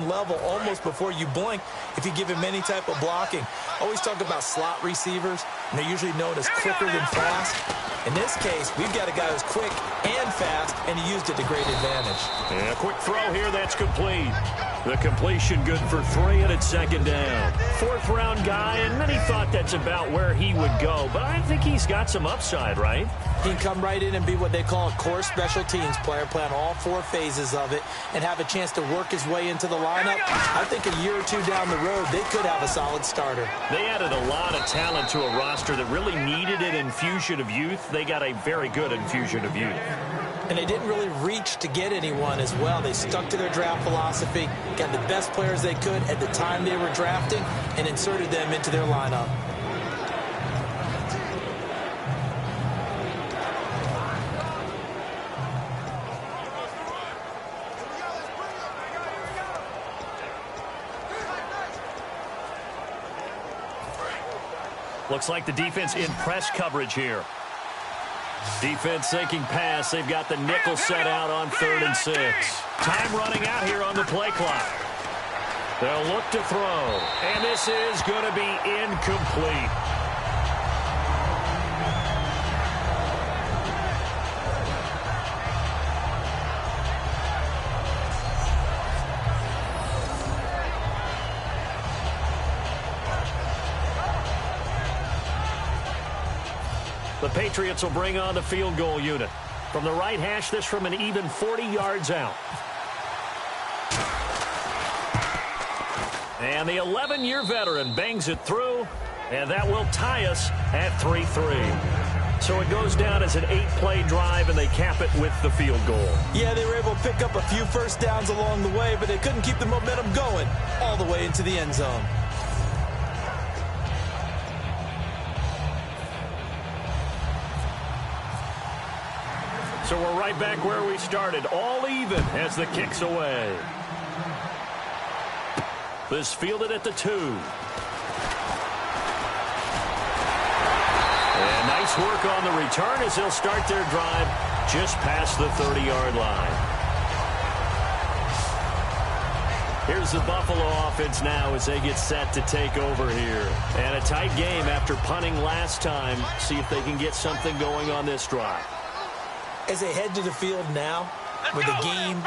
level almost before you blink if you give him any type of blocking. Always talk about slot receivers, and they're usually known as quicker than fast. In this case, we've got a guy who's quick and fast, and he used it to great advantage. And a quick throw here, that's complete. The completion good for 3, and it's second down. 4th-round guy, and many thought that's about where he would go, but I think he's got some upside, right? He can come right in and be what they call a core special teams player, play on all 4 phases of it, and have a chance to work his way into the lineup. I think a year or 2 down the road, they could have a solid starter. They added a lot of talent to a roster that really needed an infusion of youth. They got a very good infusion of youth. And they didn't really reach to get anyone as well. They stuck to their draft philosophy, got the best players they could at the time they were drafting, and inserted them into their lineup. Looks like the defense in press coverage here. Defense sinking pass. They've got the nickel set out on 3rd and 6. Time running out here on the play clock. They'll look to throw. And this is going to be incomplete. The Patriots will bring on the field goal unit. From the right hash, this from an even 40 yards out. And the 11-year veteran bangs it through, and that will tie us at 3-3. So it goes down as an 8-play drive, and they cap it with the field goal. Yeah, they were able to pick up a few first downs along the way, but they couldn't keep the momentum going all the way into the end zone. So we're right back where we started, all even as the kick's away. This fielded at the 2. And nice work on the return as they'll start their drive just past the 30-yard line. Here's the Buffalo offense now as they get set to take over here. And a tight game after punting last time. See if they can get something going on this drive. As they head to the field now, with the game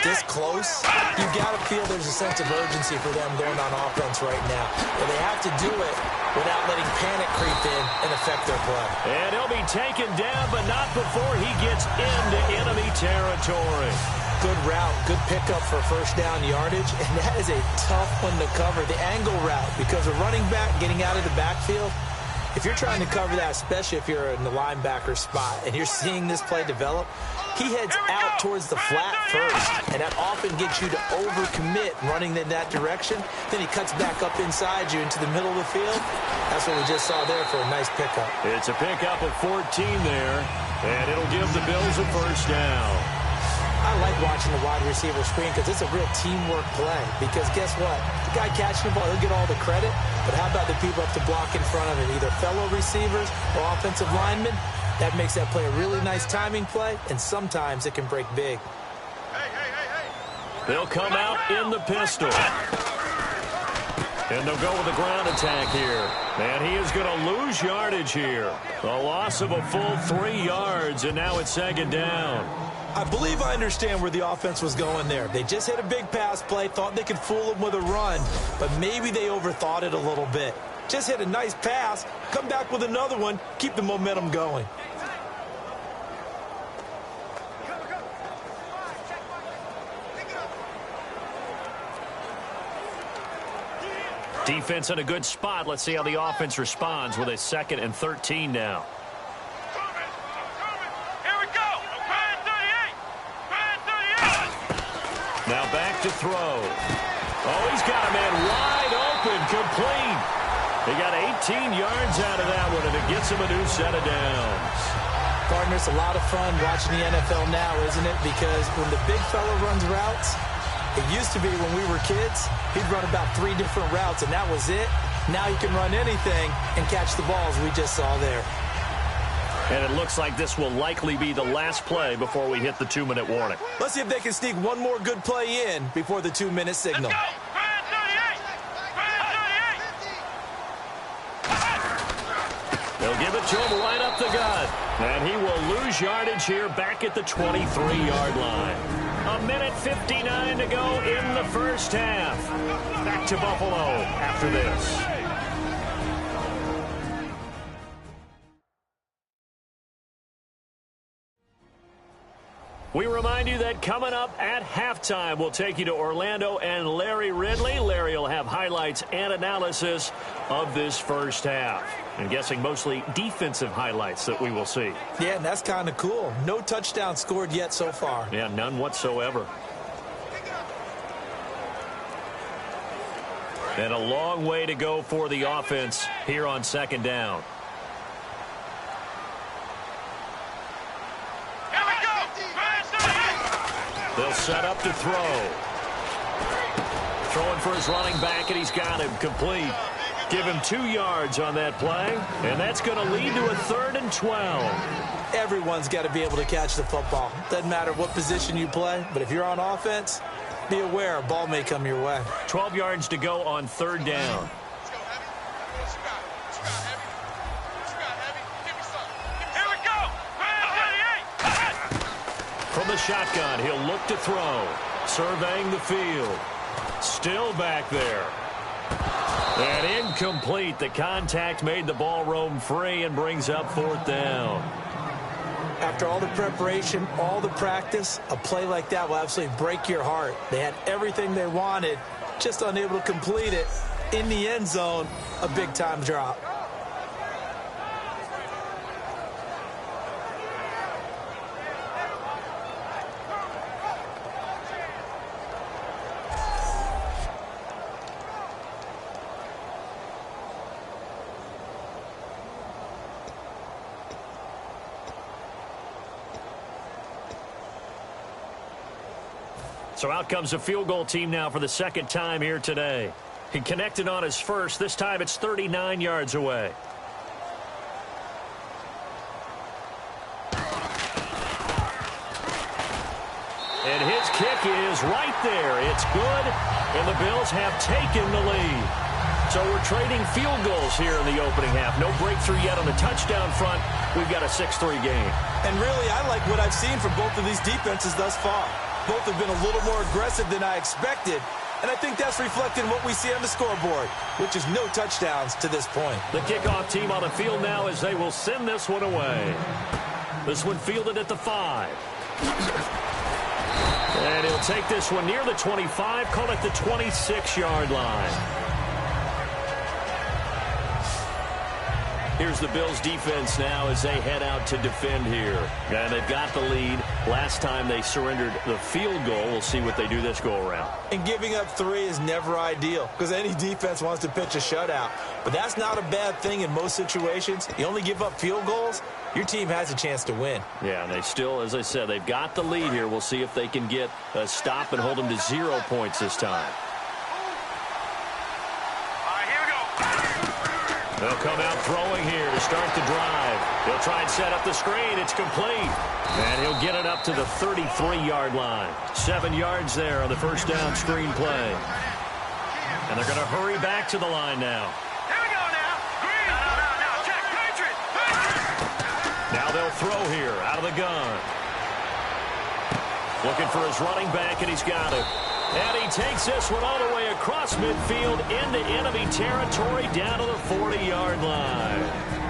this close, you've got to feel there's a sense of urgency for them going on offense right now. But they have to do it without letting panic creep in and affect their play. And he'll be taken down, but not before he gets into enemy territory. Good route, good pickup for first down yardage, and that is a tough one to cover, the angle route, because a running back getting out of the backfield, if you're trying to cover that, especially if you're in the linebacker spot and you're seeing this play develop, he heads out towards the flat first, and that often gets you to overcommit running in that direction. Then he cuts back up inside you into the middle of the field. That's what we just saw there for a nice pickup. It's a pickup of 14 there, and it'll give the Bills a first down. I like watching the wide receiver screen because it's a real teamwork play. Because guess what? The guy catching the ball, he'll get all the credit. But how about the people up to block in front of him, either fellow receivers or offensive linemen? That makes that play a really nice timing play, and sometimes it can break big. They'll come out in the pistol. And they'll go with the ground attack here. And he is going to lose yardage here. A loss of a full 3 yards, and now it's second down. I believe I understand where the offense was going there. They just hit a big pass play, thought they could fool him with a run, but maybe they overthought it a little bit. Just hit a nice pass, come back with another one, keep the momentum going. Defense in a good spot. Let's see how the offense responds with a 2nd and 13 now. Now back to throw. Oh, he's got a man wide open, complete. He got 18 yards out of that one, and it gets him a new set of downs. Partner, it's a lot of fun watching the NFL now, isn't it? Because when the big fella runs routes, it used to be when we were kids, he'd run about 3 different routes, and that was it. Now he can run anything and catch the balls we just saw there. And it looks like this will likely be the last play before we hit the 2-minute warning. Let's see if they can sneak one more good play in before the 2-minute signal. They'll give it to him right up the gut. And he will lose yardage here back at the 23-yard line. 1:59 to go in the first half. Back to Buffalo after this. We remind you that coming up at halftime, we'll take you to Orlando and Larry Ridley. Larry will have highlights and analysis of this first half. I'm guessing mostly defensive highlights that we will see. Yeah, and that's kind of cool. No touchdown scored yet so far. Yeah, none whatsoever. And a long way to go for the offense here on second down. They'll set up to throw. Throwing for his running back, and he's got him complete. Give him 2 yards on that play, and that's going to lead to a 3rd and 12. Everyone's got to be able to catch the football. Doesn't matter what position you play, but if you're on offense, be aware a ball may come your way. 12 yards to go on 3rd down. From the shotgun, he'll look to throw. Surveying the field. Still back there. And incomplete. The contact made the ball roam free and brings up 4th down. After all the preparation, all the practice, a play like that will absolutely break your heart. They had everything they wanted, just unable to complete it. In the end zone, a big-time drop. So out comes a field goal team now for the 2nd time here today. He connected on his first. This time it's 39 yards away. And his kick is right there. It's good, and the Bills have taken the lead. So we're trading field goals here in the opening half. No breakthrough yet on the touchdown front. We've got a 6-3 game. And really, I like what I've seen from both of these defenses thus far. Both have been a little more aggressive than I expected, and I think that's reflected in what we see on the scoreboard, which is no touchdowns to this point. The kickoff team on the field now as they will send this one away. This one fielded at the 5. And he'll take this one near the 25, call it the 26-yard line. Here's the Bills defense now as they head out to defend here. And they've got the lead. Last time they surrendered the field goal. We'll see what they do this go around. And giving up 3 is never ideal because any defense wants to pitch a shutout. But that's not a bad thing in most situations. You only give up field goals, your team has a chance to win. Yeah, and they still, as I said, they've got the lead here. We'll see if they can get a stop and hold them to 0 points this time. They'll come out throwing here to start the drive. He'll try and set up the screen. It's complete. And he'll get it up to the 33-yard line. 7 yards there on the first down screen play. And they're going to hurry back to the line now. Here we go now. Green. No. Check. Patriot. Now they'll throw here out of the gun. Looking for his running back, and he's got it. And he takes this one all the way across midfield into enemy territory down to the 40-yard line.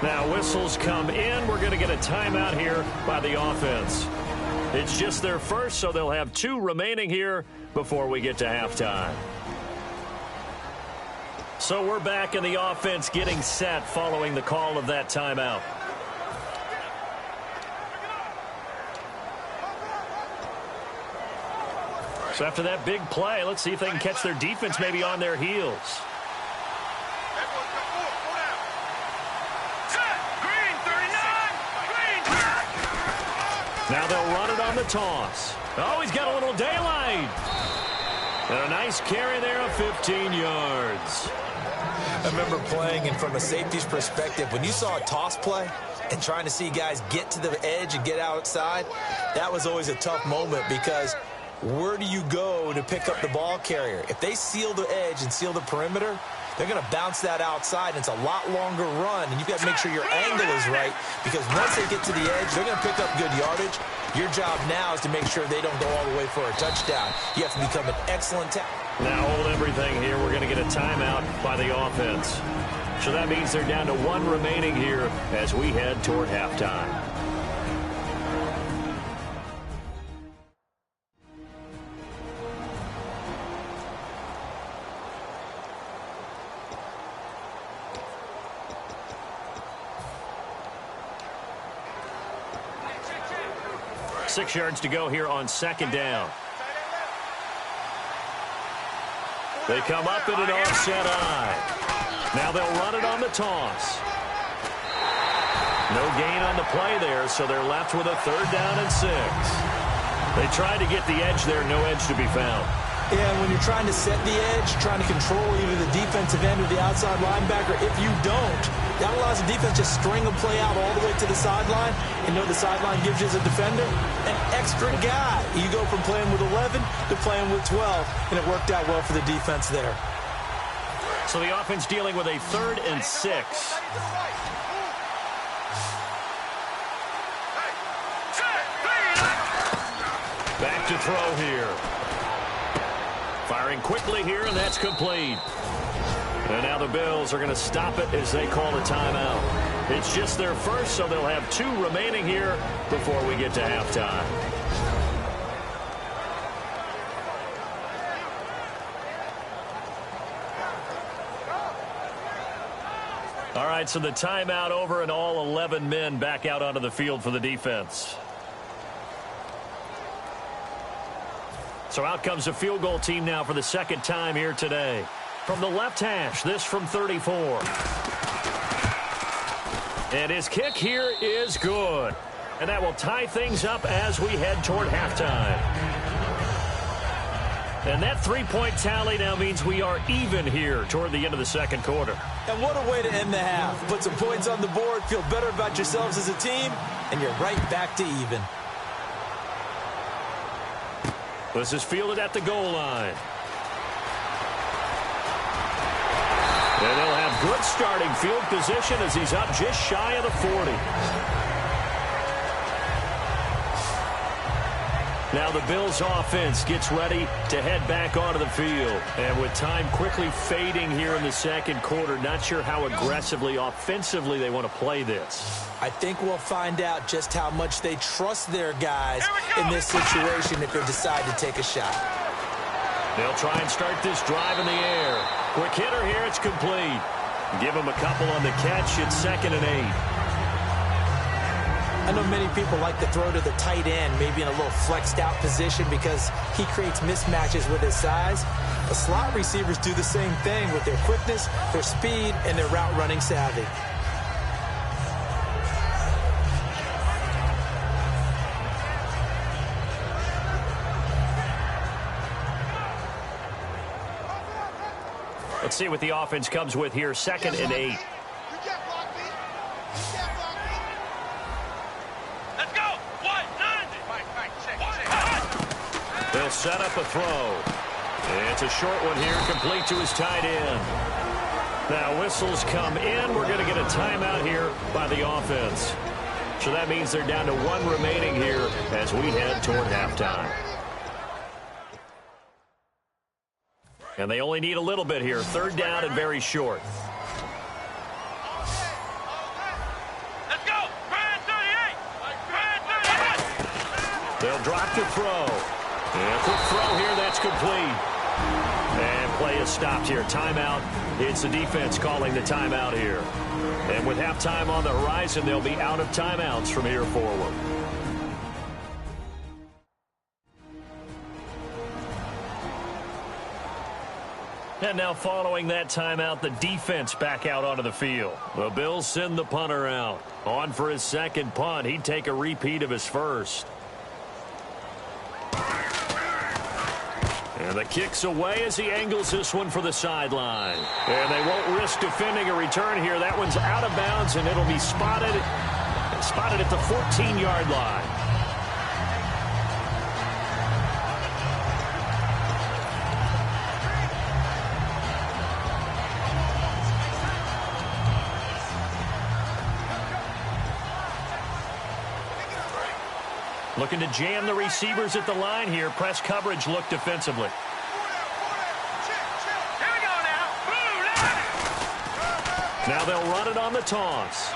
Now whistles come in. We're going to get a timeout here by the offense. It's just their first, so they'll have 2 remaining here before we get to halftime. So we're back in the offense getting set following the call of that timeout. So after that big play, let's see if they can catch their defense maybe on their heels. Now they'll run it on the toss. Oh, he's got a little daylight. And a nice carry there of 15 yards. I remember playing, and from a safety's perspective, when you saw a toss play and trying to see guys get to the edge and get outside, that was always a tough moment because where do you go to pick up the ball carrier? If they seal the edge and seal the perimeter, they're going to bounce that outside, and it's a lot longer run, and you've got to make sure your angle is right because once they get to the edge, they're going to pick up good yardage. Your job now is to make sure they don't go all the way for a touchdown. You have to become an excellent tackler. Now hold everything here. We're going to get a timeout by the offense. So that means they're down to one remaining here as we head toward halftime. Six yards to go here on second down. They come up in an offset eye. Now they'll run it on the toss. No gain on the play there, so they're left with a 3rd down and 6. They tried to get the edge there, no edge to be found. Yeah, when you're trying to set the edge, trying to control either the defensive end or the outside linebacker, if you don't, that allows the defense to string a play out all the way to the sideline. And know the sideline gives you as a defender an extra guy. You go from playing with 11 to playing with 12, and it worked out well for the defense there. So the offense dealing with a 3rd and 6. Back to throw here. Firing quickly here, and that's complete. And now the Bills are going to stop it as they call a timeout. It's just their first, so they'll have 2 remaining here before we get to halftime. All right, so the timeout over and all 11 men back out onto the field for the defense. So out comes the field goal team now for the second time here today. From the left hash, this from 34. And his kick here is good. And that will tie things up as we head toward halftime. And that 3-point tally now means we are even here toward the end of the second quarter. And what a way to end the half. Put some points on the board, feel better about yourselves as a team, and you're right back to even. This is fielded at the goal line. And they'll have good starting field position as he's up just shy of the 40. Now the Bills offense gets ready to head back onto the field. And with time quickly fading here in the second quarter, not sure how aggressively, offensively they want to play this. I think we'll find out just how much they trust their guys in this situation if they decide to take a shot. They'll try and start this drive in the air. Quick hitter here, it's complete. Give him a couple on the catch. It's 2nd and 8. I know many people like to throw to the tight end, maybe in a little flexed out position because he creates mismatches with his size. The slot receivers do the same thing with their quickness, their speed, and their route running savvy. Let's see what the offense comes with here. 2nd and 8. Let's go. 190. They'll set up a throw. It's a short one here, complete to his tight end. Now whistles come in. We're going to get a timeout here by the offense. So that means they're down to 1 remaining here as we head toward halftime. And they only need a little bit here. 3rd down and very short. Let's go. Brand 38. They'll drop to throw. And a quick throw here. That's complete. And play is stopped here. Timeout. It's the defense calling the timeout here. And with halftime on the horizon, they'll be out of timeouts from here forward. And now following that timeout, the defense back out onto the field. The Bills send the punter out. On for his second punt. He'd take a repeat of his first. And the kick's away as he angles this one for the sideline. And they won't risk defending a return here. That one's out of bounds, and it'll be spotted at the 14-yard line. Looking to jam the receivers at the line here. Press coverage look defensively. Here we go now. Now they'll run it on the toss.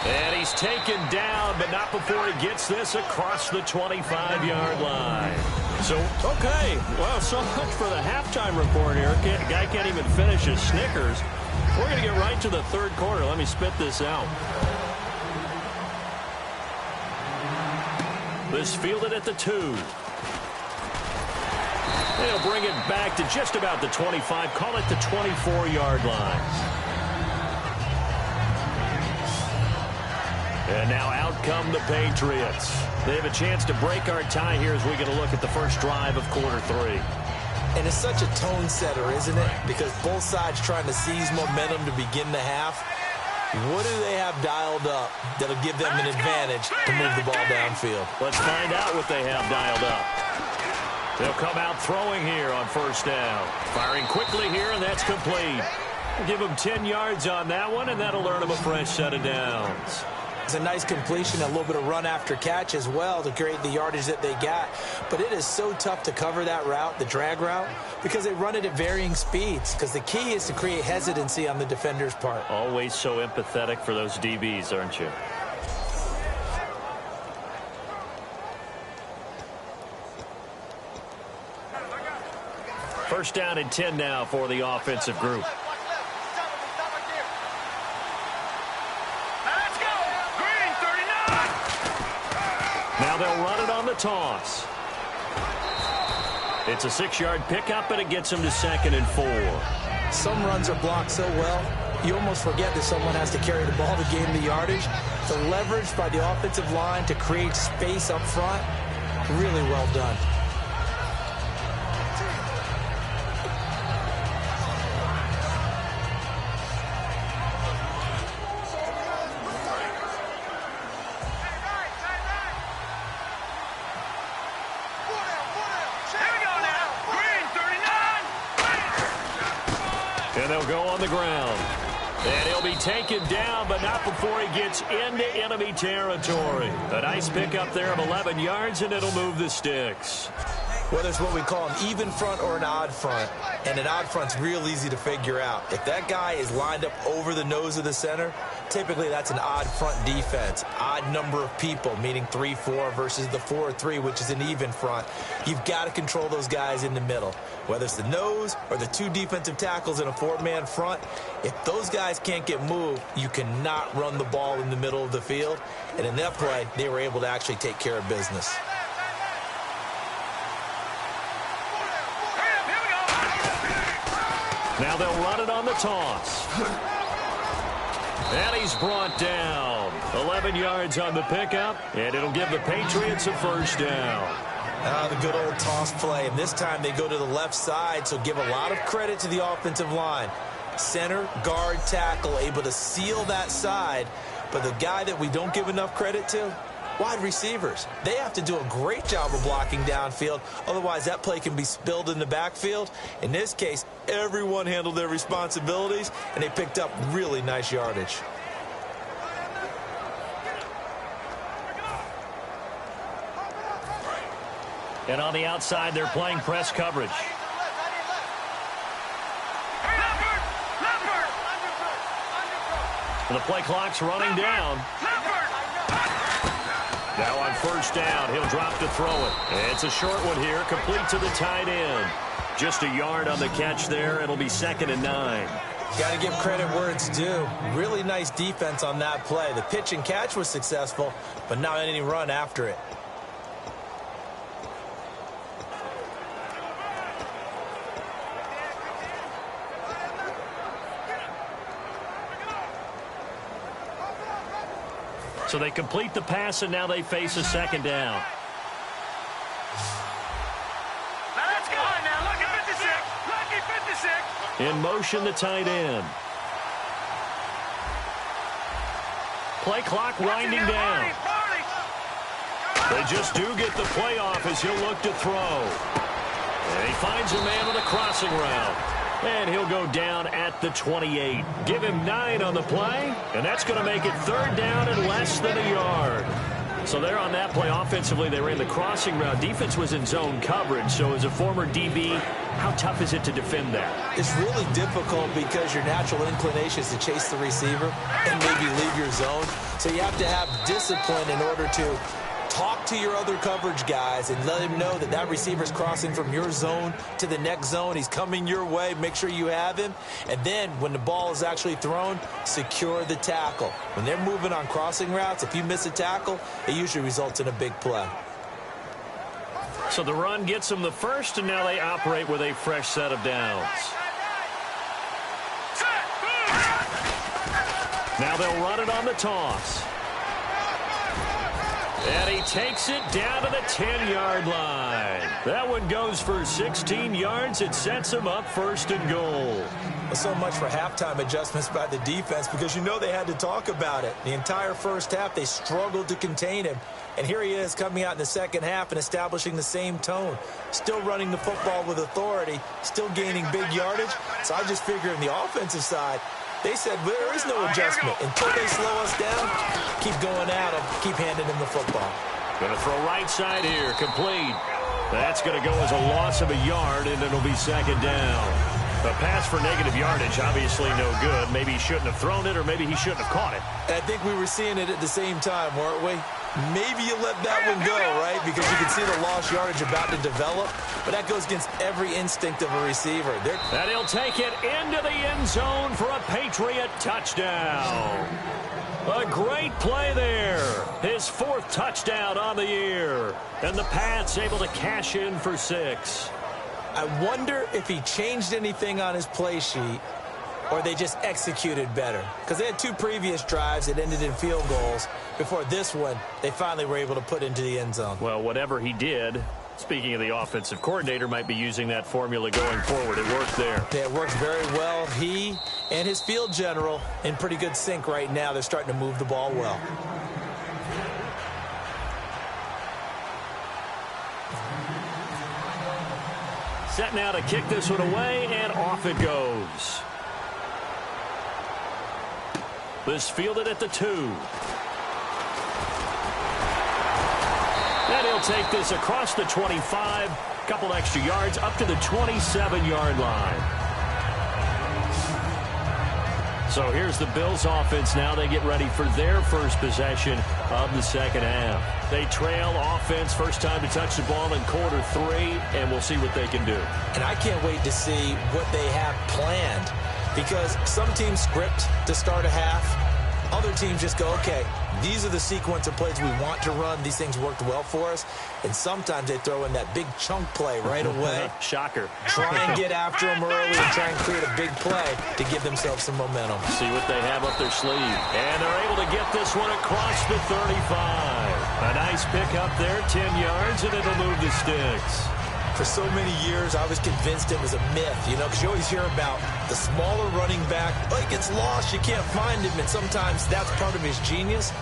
And he's taken down, but not before he gets this across the 25-yard line. So, okay. Well, so much for the halftime report here. Guy can't even finish his Snickers. We're going to get right to the third quarter. Let me spit this out. This fielded at the 2. They'll bring it back to just about the 25. Call it the 24-yard line. And now out come the Patriots. They have a chance to break our tie here as we get a look at the first drive of quarter 3. And it's such a tone setter, isn't it? Because both sides trying to seize momentum to begin the half. What do they have dialed up that'll give them an advantage to move the ball downfield? Let's find out what they have dialed up. They'll come out throwing here on first down. Firing quickly here, and that's complete. We'll give them 10 yards on that one, and that'll earn them a fresh set of downs. It's a nice completion, a little bit of run after catch as well to create the yardage that they got. But it is so tough to cover that route, the drag route, because they run it at varying speeds. Because the key is to create hesitancy on the defender's part. Always so empathetic for those DBs, aren't you? First down and 10 now for the offensive group. Now they'll run it on the toss. It's a 6-yard pickup, and it gets them to 2nd and 4. Some runs are blocked so well, you almost forget that someone has to carry the ball to gain the yardage. The leverage by the offensive line to create space up front, really well done. And they'll go on the ground. And he'll be taken down, but not before he gets into enemy territory. A nice pickup there of 11 yards, and it'll move the sticks. Whether it's what we call an even front or an odd front, and an odd front's real easy to figure out. If that guy is lined up over the nose of the center, typically that's an odd front defense. Odd number of people, meaning 3-4 versus the 4-3, which is an even front. You've got to control those guys in the middle. Whether it's the nose or the 2 defensive tackles in a 4-man front, if those guys can't get moved, you cannot run the ball in the middle of the field. And in that play, they were able to actually take care of business. Now they'll run it on the toss. And he's brought down. 11 yards on the pickup, and it'll give the Patriots a first down. The good old toss play. And this time they go to the left side, so give a lot of credit to the offensive line. Center, guard, tackle, able to seal that side. But the guy that we don't give enough credit to, wide receivers. They have to do a great job of blocking downfield. Otherwise, that play can be spilled in the backfield. In this case, everyone handled their responsibilities, and they picked up really nice yardage. And on the outside, they're playing press coverage. The play clock's running down. Now on first down, he'll drop to throw it. It's a short one here, complete to the tight end. Just a yard on the catch there. It'll be 2nd and 9. Got to give credit where it's due. Really nice defense on that play. The pitch and catch was successful, but not any run after it. So they complete the pass, and now they face a 2nd down. In motion, the tight end. Play clock winding down. They just do get the play off as he'll look to throw. And he finds a man on the crossing route. And he'll go down at the 28. Give him 9 on the play, and that's going to make it 3rd down and less than a yard. So there on that play, offensively, they ran the crossing route. Defense was in zone coverage, so as a former DB, how tough is it to defend that? It's really difficult because your natural inclination is to chase the receiver and maybe leave your zone. So you have to have discipline in order to talk to your other coverage guys and let him know that that receiver's crossing from your zone to the next zone. He's coming your way. Make sure you have him. And then when the ball is actually thrown, secure the tackle. When they're moving on crossing routes, if you miss a tackle, it usually results in a big play. So the run gets them the first, and now they operate with a fresh set of downs. Now they'll run it on the toss. And he takes it down to the 10-yard line. That one goes for 16 yards. It sets him up 1st and goal. Well, so much for halftime adjustments by the defense because you know they had to talk about it. The entire first half, they struggled to contain him. And here he is coming out in the second half and establishing the same tone. Still running the football with authority, still gaining big yardage. So I just figure on the offensive side, they said there is no adjustment. Until they slow us down, keep going at them, keep handing them the football. Going to throw right side here, complete. That's going to go as a loss of a yard, and it'll be 2nd down. A pass for negative yardage, obviously no good. Maybe he shouldn't have thrown it, or maybe he shouldn't have caught it. I think we were seeing it at the same time, weren't we? Maybe you let that one go, right? Because you can see the lost yardage about to develop. But that goes against every instinct of a receiver. And he'll take it into the end zone for a Patriot touchdown. A great play there. His 4th touchdown on the year. And the Pats able to cash in for 6. I wonder if he changed anything on his play sheet or they just executed better. Because they had 2 previous drives that ended in field goals. Before this one, they finally were able to put into the end zone. Well, whatever he did, speaking of the offensive coordinator, might be using that formula going forward. It worked there. Yeah, it worked very well. He and his field general in pretty good sync right now. They're starting to move the ball well. Set now to kick this one away, and off it goes. This fielded at the 2. And he'll take this across the 25, couple extra yards up to the 27-yard line. So here's the Bills offense now. They get ready for their first possession of the second half. They trail offense, first time to touch the ball in quarter 3, and we'll see what they can do. And I can't wait to see what they have planned because some teams script to start a half. Other teams just go, okay, these are the sequence of plays we want to run. These things worked well for us. And sometimes they throw in that big chunk play right away. Shocker. Try and get after them early and try and create a big play to give themselves some momentum. See what they have up their sleeve. And they're able to get this one across the 35. A nice pick up there, 10 yards, and it'll move the sticks. For so many years, I was convinced it was a myth, you know, because you always hear about the smaller running back. Oh, he gets lost, you can't find him, and sometimes that's part of his genius.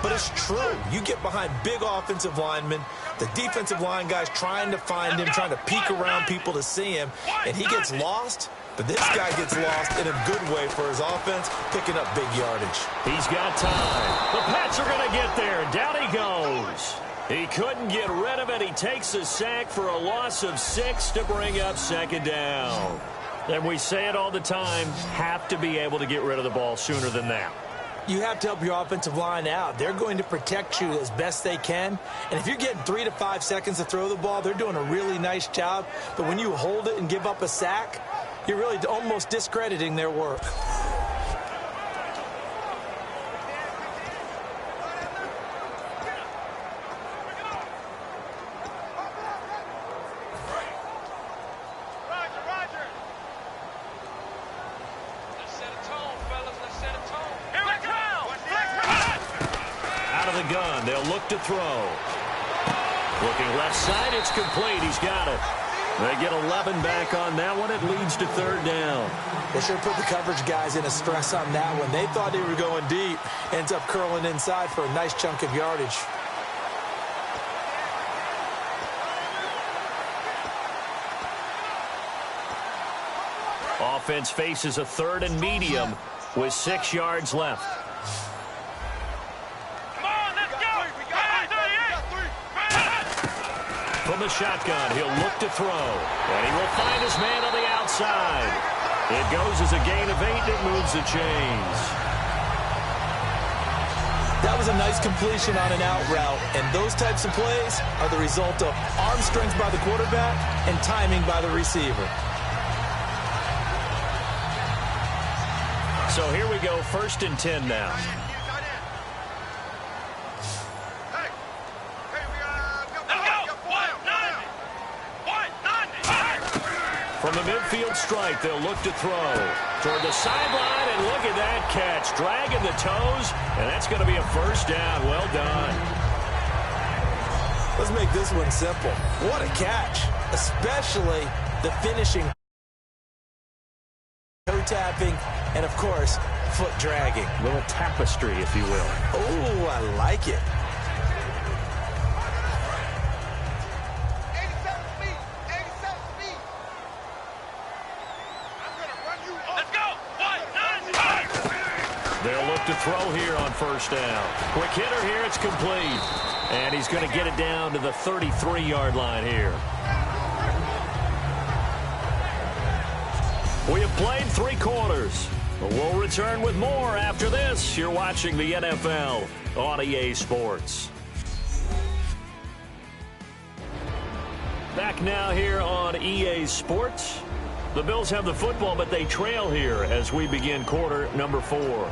But it's true. You get behind big offensive linemen, the defensive line guys trying to find him, trying to peek around people to see him, and he gets lost. But this guy gets lost in a good way for his offense, picking up big yardage. He's got time. The Pats are going to get there. Down he goes. He couldn't get rid of it. He takes a sack for a loss of 6 to bring up second down. And we say it all the time, have to be able to get rid of the ball sooner than that. You have to help your offensive line out. They're going to protect you as best they can. And if you're getting 3 to 5 seconds to throw the ball, they're doing a really nice job. But when you hold it and give up a sack, you're really almost discrediting their work. Gun. They'll look to throw. Looking left side, it's complete. He's got it. They get 11 back on that one. It leads to third down. They sure put the coverage guys in a stress on that one. They thought they were going deep. Ends up curling inside for a nice chunk of yardage. Offense faces a third and medium with 6 yards left. Come on, let's go. From the shotgun, he'll look to throw. And he will find his man on the outside. It goes as a gain of 8, and it moves the chains. That was a nice completion on an out route, and those types of plays are the result of arm strength by the quarterback and timing by the receiver. So here we go, 1st and 10 now. From the midfield stripe, they'll look to throw toward the sideline, and look at that catch. Dragging the toes, and that's going to be a first down. Well done. Let's make this one simple. What a catch, especially the finishing, toe tapping, and, of course, foot dragging. A little tapestry, if you will. Oh, I like it. They'll look to throw here on first down. Quick hitter here, it's complete. And he's going to get it down to the 33-yard line here. We have played 3 quarters. We'll return with more after this. You're watching the NFL on EA Sports. Back now here on EA Sports. The Bills have the football, but they trail here as we begin quarter number 4.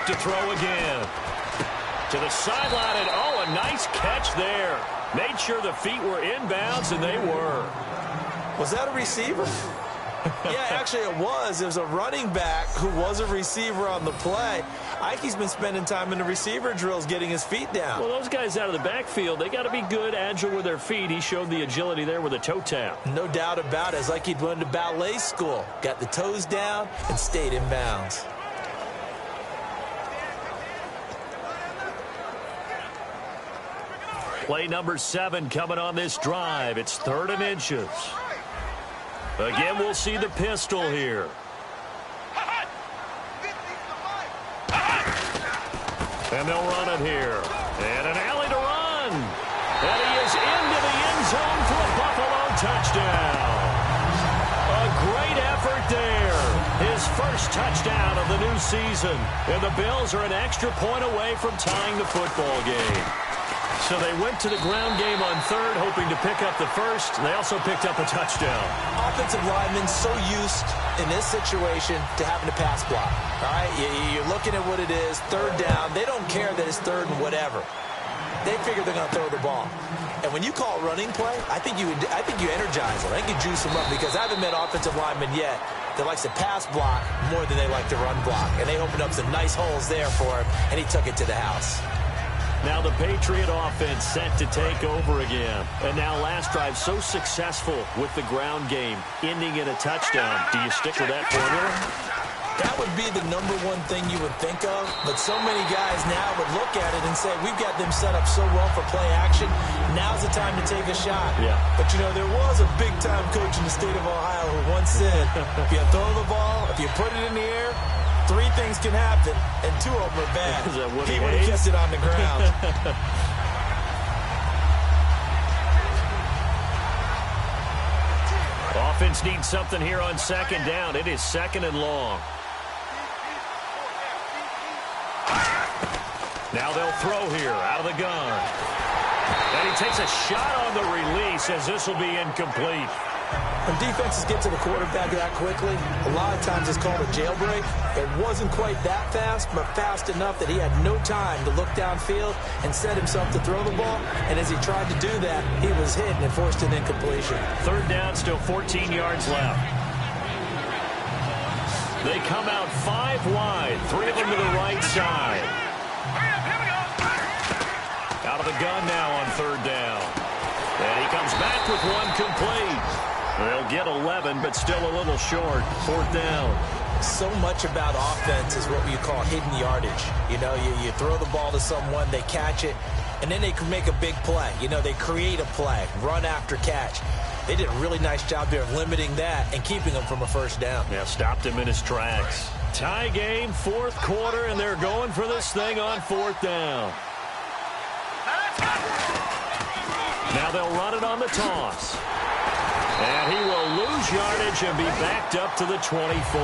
To throw again. To the sideline, and oh, a nice catch there. Made sure the feet were inbounds, and they were. Was that a receiver? Yeah, actually it was. There's a running back who was a receiver on the play. Ike's been spending time in the receiver drills getting his feet down. Well, those guys out of the backfield, they got to be good, agile with their feet. He showed the agility there with a toe tap. No doubt about it. It's like he'd went to ballet school. Got the toes down and stayed in bounds. Play number 7 coming on this drive. It's 3rd and inches. Again, we'll see the pistol here. And they'll run it here. And an alley to run. And he is into the end zone for a Buffalo touchdown. A great effort there. His first touchdown of the new season. And the Bills are an extra point away from tying the football game. So they went to the ground game on 3rd, hoping to pick up the first. They also picked up a touchdown. Offensive linemen so used in this situation to having to pass block. All right, you're looking at what it is, 3rd down. They don't care that it's 3rd and whatever. They figure they're going to throw the ball. And when you call running play, I think you energize them. I think you juice them up, because I haven't met offensive linemen yet that likes to pass block more than they like to run block. And they opened up some nice holes there for him, and he took it to the house. Now the Patriot offense set to take over again. And now last drive so successful with the ground game, ending in a touchdown. Do you stick with that formula? That would be the number one thing you would think of, but so many guys now would look at it and say, we've got them set up so well for play action, now's the time to take a shot. Yeah. But, you know, there was a big-time coach in the state of Ohio who once said, if you throw the ball, if you put it in the air, 3 things can happen, and 2 of them are bad. He would have kept it on the ground. Offense needs something here on 2nd down. It is 2nd and long. Now they'll throw here out of the gun. And he takes a shot on the release, as this will be incomplete. When defenses get to the quarterback that quickly, a lot of times it's called a jailbreak. It wasn't quite that fast, but fast enough that he had no time to look downfield and set himself to throw the ball. And as he tried to do that, he was hit and forced an incompletion. 3rd down, still 14 yards left. They come out 5 wide, 3 of them to the right side. Out of the gun now on 3rd down. And he comes back with 1 complete. They'll get 11, but still a little short. 4th down. So much about offense is what you call hidden yardage. You know, you throw the ball to someone, they catch it, and then they can make a big play. You know, they create a play, run after catch. They did a really nice job there of limiting that and keeping him from a 1st down. Yeah, stopped him in his tracks. Tie game, 4th quarter, and they're going for this thing on 4th down. Now they'll run it on the toss. And he will lose yardage and be backed up to the 24.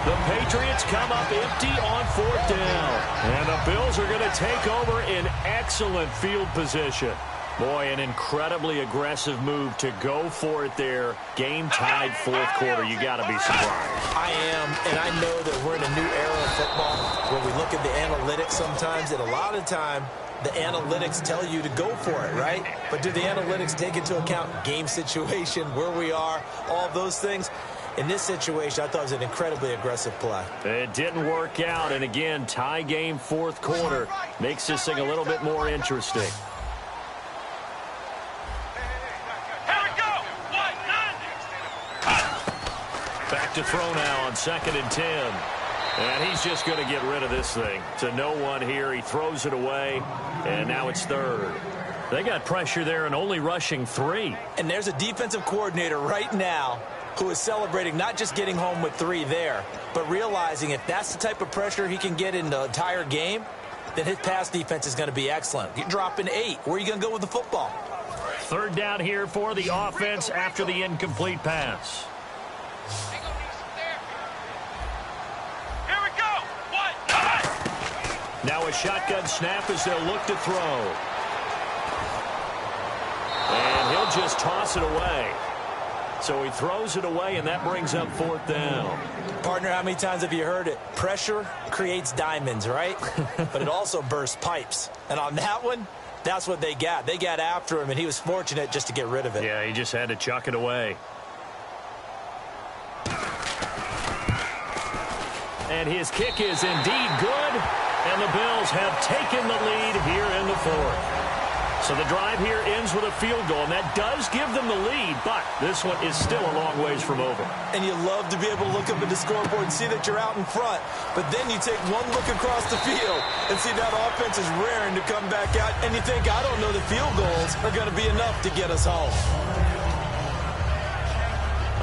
The Patriots come up empty on 4th down. And the Bills are going to take over in excellent field position. Boy, an incredibly aggressive move to go for it there. Game tied 4th quarter. You got to be surprised. I am, and I know that we're in a new era of football where we look at the analytics sometimes, and a lot of time the analytics tell you to go for it, right? But do the analytics take into account game situation, where we are, all those things? In this situation, I thought it was an incredibly aggressive play. It didn't work out, and again, tie game 4th quarter makes this thing a little bit more interesting. Back to throw now on 2nd and 10. And he's just going to get rid of this thing. To no one here. He throws it away, and now it's 3rd. They got pressure there and only rushing 3. And there's a defensive coordinator right now who is celebrating not just getting home with 3 there, but realizing if that's the type of pressure he can get in the entire game, then his pass defense is going to be excellent. You're dropping 8. Where are you going to go with the football? 3rd down here for the offense after the incomplete pass. Now a shotgun snap as they'll look to throw. And he'll just toss it away. So he throws it away, and that brings up 4th down. Partner, how many times have you heard it? Pressure creates diamonds, right? But it also bursts pipes. And on that one, that's what they got. They got after him, and he was fortunate just to get rid of it. Yeah, he just had to chuck it away. And his kick is indeed good. And the Bills have taken the lead here in the 4th. So the drive here ends with a field goal, and that does give them the lead, but this one is still a long ways from over. And you love to be able to look up at the scoreboard and see that you're out in front, but then you take one look across the field and see that offense is raring to come back out, and you think, I don't know, the field goals are going to be enough to get us home.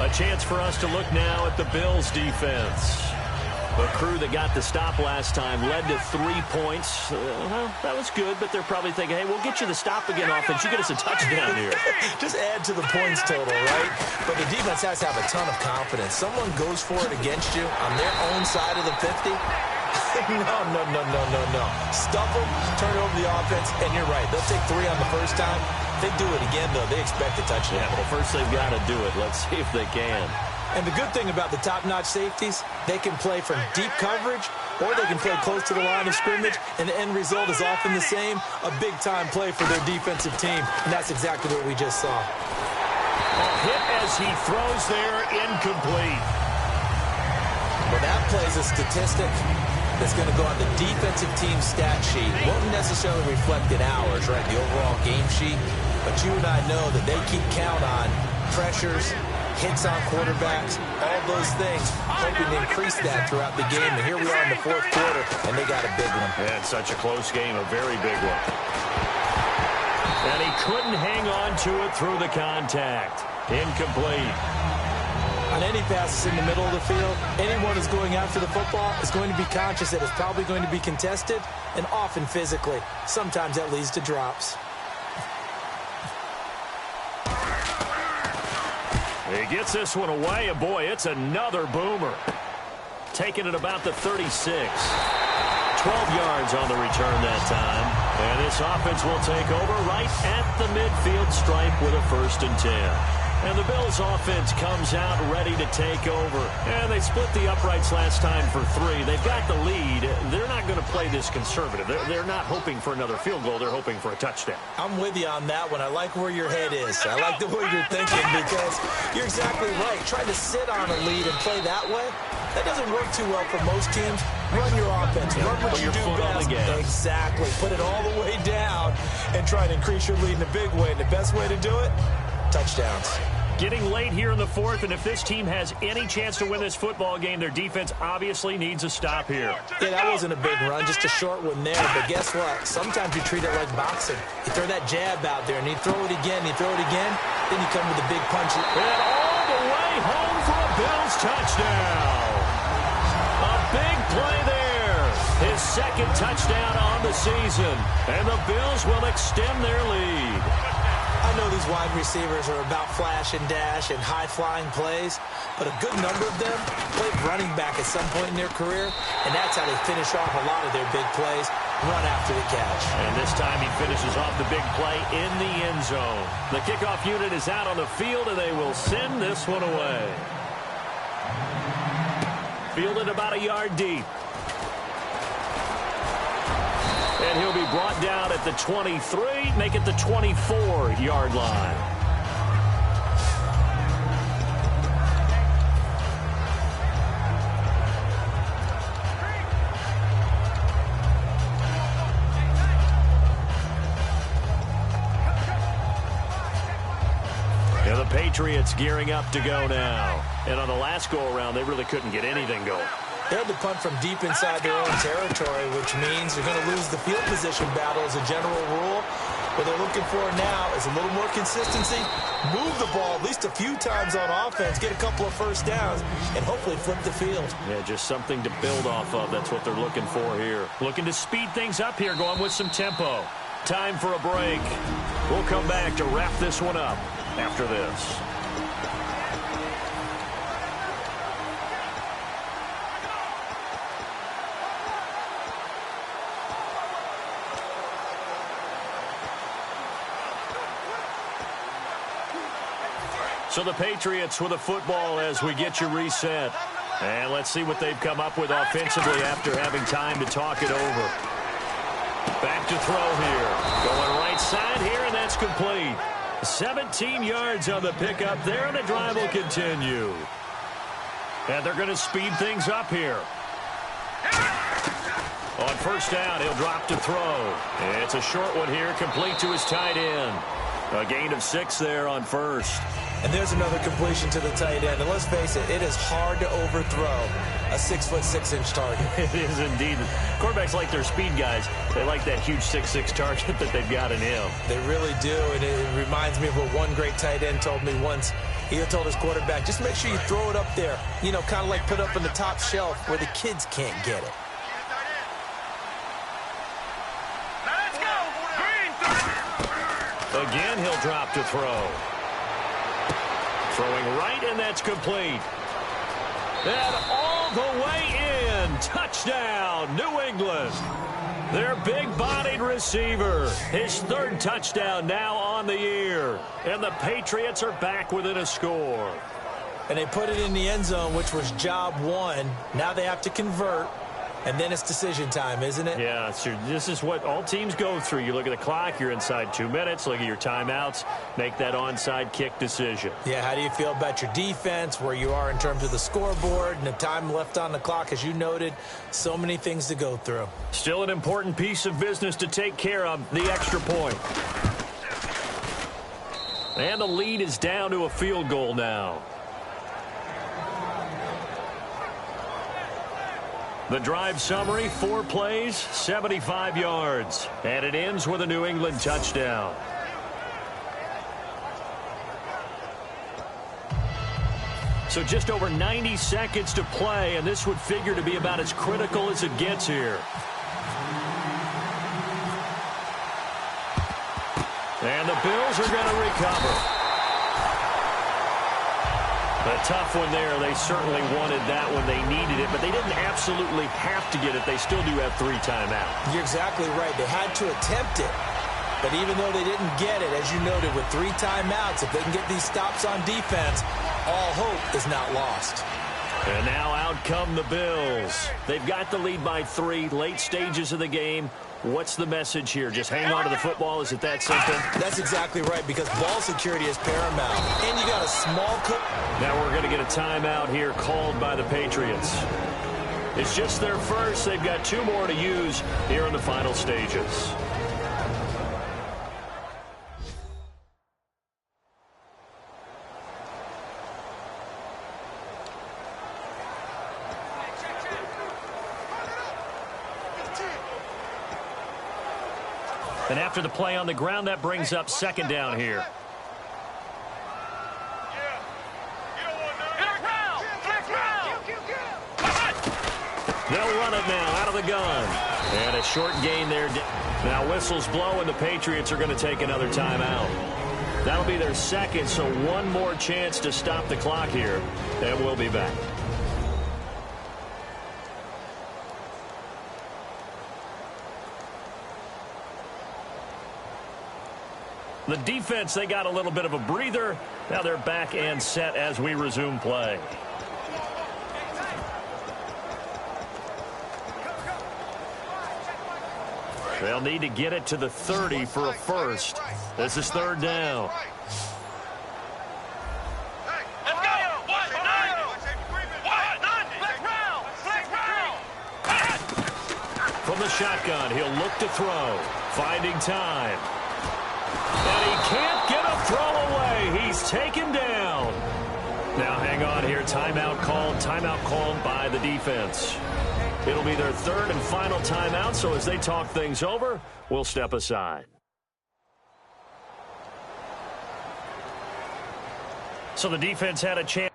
A chance for us to look now at the Bills' defense. The crew that got the stop last time led to 3 points. Well, that was good, but they're probably thinking, hey, we'll get you the stop again offense. You get us a touchdown here. Just add to the points total, right? But the defense has to have a ton of confidence. Someone goes for it against you on their own side of the 50. No. Stuff them, turn over the offense, and you're right. They'll take 3 on the first time. If they do it again, though, they expect a touchdown. Yeah, well, first they've got to do it. Let's see if they can. And the good thing about the top-notch safeties, they can play from deep coverage or they can play close to the line of scrimmage, and the end result is often the same, a big-time play for their defensive team, and that's exactly what we just saw. A hit as he throws there, incomplete. Well, that plays a statistic that's going to go on the defensive team stat sheet. Won't necessarily reflect in ours, right, the overall game sheet, but you and I know that they keep count on pressures, hits on quarterbacks, all those things, hoping to increase that throughout the game. And here we are in the 4th quarter, and they got a big one. Yeah, it's such a close game, a very big one. And he couldn't hang on to it through the contact. Incomplete. On any passes in the middle of the field, anyone who's going after the football is going to be conscious that it's probably going to be contested, and often physically. Sometimes that leads to drops. He gets this one away, and boy, it's another boomer. Taking it about the 36. 12 yards on the return that time. And this offense will take over right at the midfield stripe with a 1st and 10. And the Bills offense comes out ready to take over. And they split the uprights last time for 3. They've got the lead. They're not going to play this conservative. They're not hoping for another field goal. They're hoping for a touchdown. I'm with you on that one. I like where your head is. I like the way you're thinking because you're exactly right. Trying to sit on a lead and play that way, That doesn't work too well for most teams. Run your offense. Run what you do best. Exactly. Put it all the way down and try to increase your lead in a big way. And the best way to do it, touchdowns. Getting late here in the fourth, and if this team has any chance to win this football game, their defense obviously needs a stop here. Yeah, that wasn't a big run, just a short one there. But guess what? Sometimes you treat it like boxing. You throw that jab out there, and you throw it again, then you come with a big punch. And all the way home for a Bills touchdown. A big play there. His second touchdown on the season. And the Bills will extend their lead. I know these wide receivers are about flash and dash and high-flying plays, but a good number of them played running back at some point in their career, and that's how they finish off a lot of their big plays, run after the catch. And this time he finishes off the big play in the end zone. The kickoff unit is out on the field, and they will send this one away. Fielded about a yard deep. And he'll be brought down at the 23, make it the 24-yard line. Yeah, the Patriots gearing up to go now. And on the last go-around, they really couldn't get anything going. They had to punt from deep inside their own territory, which means they're going to lose the field position battle as a general rule. What they're looking for now is a little more consistency, move the ball at least a few times on offense, get a couple of first downs, and hopefully flip the field. Yeah, just something to build off of. That's what they're looking for here. Looking to speed things up here, going with some tempo. Time for a break. We'll come back to wrap this one up after this. So the Patriots with a football as we get you reset. And let's see what they've come up with offensively after having time to talk it over. Back to throw here. Going right side here, and that's complete. 17 yards on the pickup there, and the drive will continue. And they're going to speed things up here. On first down, he'll drop to throw. It's a short one here, complete to his tight end. A gain of 6 there on first. And there's another completion to the tight end. And let's face it, it is hard to overthrow a 6'6" target. It is indeed. Quarterbacks like their speed guys. They like that huge 6'6" target that they've got in him. They really do, and it reminds me of what one great tight end told me once. He told his quarterback, just make sure you throw it up there. You know, kind of like put up on the top shelf where the kids can't get it. Let's go! Green! Again, he'll drop to throw. Throwing right, and that's complete. And all the way in. Touchdown, New England. Their big-bodied receiver. His third touchdown now on the year. And the Patriots are back within a score. And they put it in the end zone, which was job one. Now they have to convert. And then it's decision time, isn't it? Yeah, so this is what all teams go through. You look at the clock, you're inside 2 minutes, look at your timeouts, make that onside kick decision. Yeah, how do you feel about your defense, where you are in terms of the scoreboard, and the time left on the clock, as you noted, so many things to go through. Still an important piece of business to take care of, the extra point. And the lead is down to a field goal now. The drive summary, 4 plays, 75 yards. And it ends with a New England touchdown. So just over 90 seconds to play, and this would figure to be about as critical as it gets here. And the Bills are going to recover. A tough one there. They certainly wanted that when they needed it, but they didn't absolutely have to get it. They still do have 3 timeouts. You're exactly right. They had to attempt it. But even though they didn't get it, as you noted, with 3 timeouts, if they can get these stops on defense, all hope is not lost. And now out come the Bills. They've got the lead by 3, late stages of the game. What's the message here? Just hang on to the football? Is it that simple? That's exactly right, because ball security is paramount. And you got a small cook. Now we're going to get a timeout here called by the Patriots. It's just their first. They've got 2 more to use here in the final stages. And after the play on the ground, that brings up 2nd down here. They'll run it now out of the gun. And a short gain there. Now whistles blow, and the Patriots are going to take another timeout. That'll be their 2nd, so 1 more chance to stop the clock here. And we'll be back. The defense, they got a little bit of a breather. Now they're back and set as we resume play. They'll need to get it to the 30 for a first. This is 3rd down. From the shotgun, he'll look to throw. Finding time. And he can't get a throw away. He's taken down. Now hang on here. Timeout called by the defense. It'll be their 3rd and final timeout, so as they talk things over, we'll step aside. So the defense had a chance.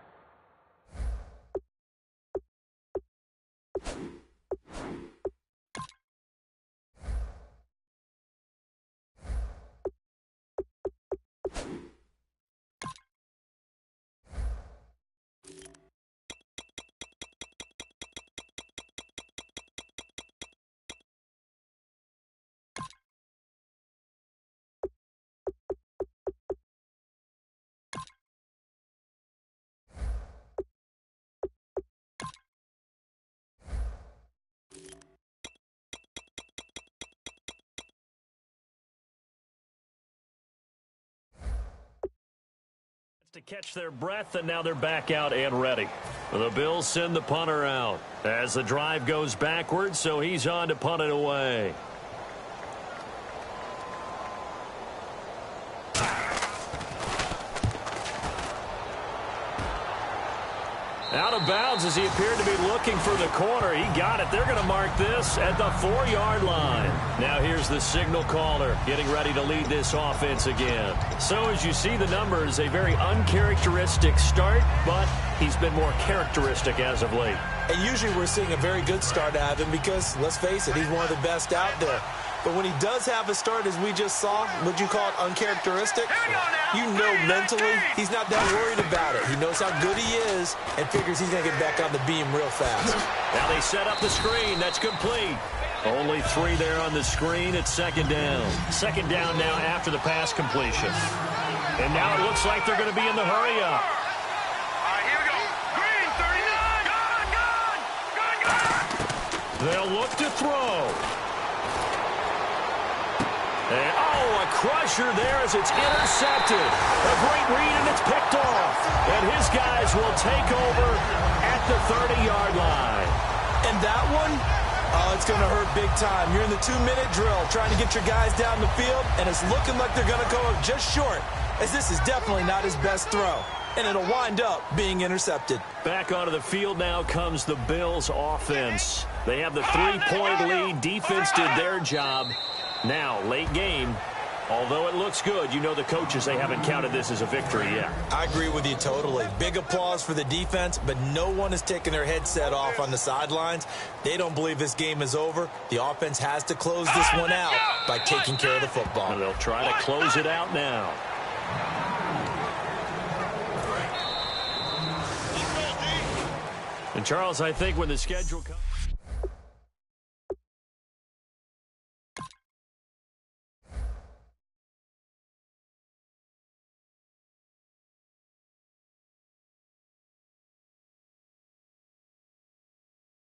To catch their breath, and now they're back out and ready. The Bills send the punter out as the drive goes backwards, so he's on to punt it away. Out of bounds as he appeared to be looking for the corner. He got it. They're going to mark this at the 4-yard line. Now here's the signal caller getting ready to lead this offense again. So as you see the numbers, a very uncharacteristic start, but he's been more characteristic as of late. And usually we're seeing a very good start out of him because, let's face it, he's one of the best out there. But when he does have a start, as we just saw, would you call it uncharacteristic? You know mentally he's not that worried about it. He knows how good he is and figures he's going to get back on the beam real fast. Now they set up the screen. That's complete. Only 3 there on the screen. It's 2nd down. 2nd down now after the pass completion. And now it looks like they're going to be in the hurry-up. Here we go. Green, 39. Good. They'll look to throw. And, a crusher there as it's intercepted. A great read, and it's picked off. And his guys will take over at the 30-yard line. And that one, it's going to hurt big time. You're in the 2-minute drill trying to get your guys down the field, and it's looking like they're going to go just short, as this is definitely not his best throw. And it'll wind up being intercepted. Back onto the field now comes the Bills offense. They have the 3-point lead. Defense did their job. Now, late game, although it looks good, you know the coaches, they haven't counted this as a victory yet. I agree with you totally. Big applause for the defense, but no one is taking their headset off on the sidelines. They don't believe this game is over. The offense has to close this one out by taking care of the football. And they'll try to close it out now. And, Charles, I think when the schedule comes...